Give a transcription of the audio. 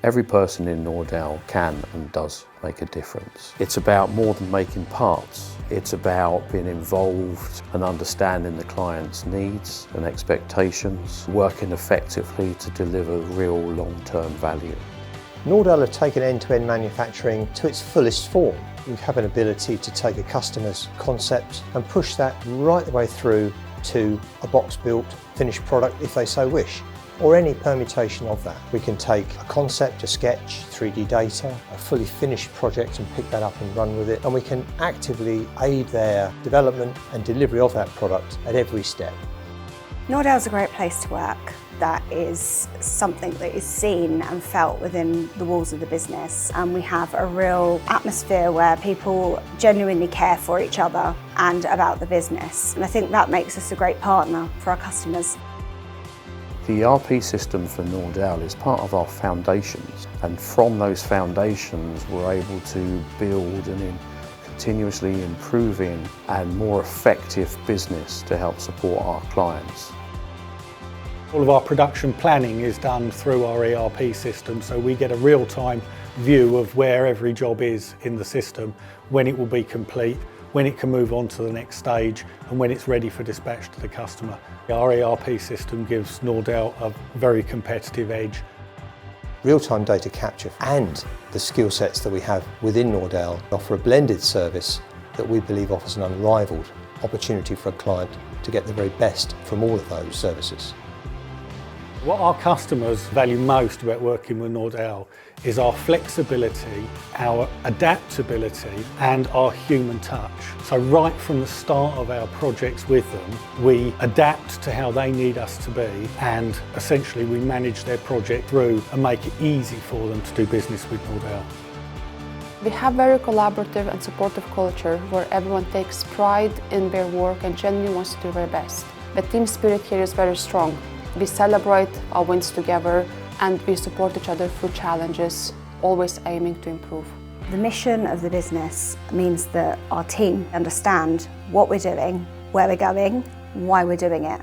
Every person in Nordell can and does make a difference. It's about more than making parts. It's about being involved and understanding the client's needs and expectations, working effectively to deliver real long-term value. Nordell have taken end-to-end manufacturing to its fullest form. We have an ability to take a customer's concept and push that right the way through to a box-built finished product if they so wish, or any permutation of that. We can take a concept, a sketch, 3D data, a fully finished project and pick that up and run with it, and we can actively aid their development and delivery of that product at every step. Nordell's a great place to work. That is something that is seen and felt within the walls of the business, and we have a real atmosphere where people genuinely care for each other and about the business, and I think that makes us a great partner for our customers. The ERP system for Nordell is part of our foundations, and from those foundations we're able to build an continuously improving and more effective business to help support our clients. All of our production planning is done through our ERP system, so we get a real-time view of where every job is in the system, when it will be complete, when it can move on to the next stage, and when it's ready for dispatch to the customer. Our ERP system gives Nordell a very competitive edge. Real-time data capture and the skill sets that we have within Nordell offer a blended service that we believe offers an unrivaled opportunity for a client to get the very best from all of those services. What our customers value most about working with Nordell is our flexibility, our adaptability and our human touch. So right from the start of our projects with them, we adapt to how they need us to be, and essentially we manage their project through and make it easy for them to do business with Nordell. We have very collaborative and supportive culture where everyone takes pride in their work and genuinely wants to do their best. The team spirit here is very strong. We celebrate our wins together and we support each other through challenges, always aiming to improve. The mission of the business means that our team understand what we're doing, where we're going, why we're doing it.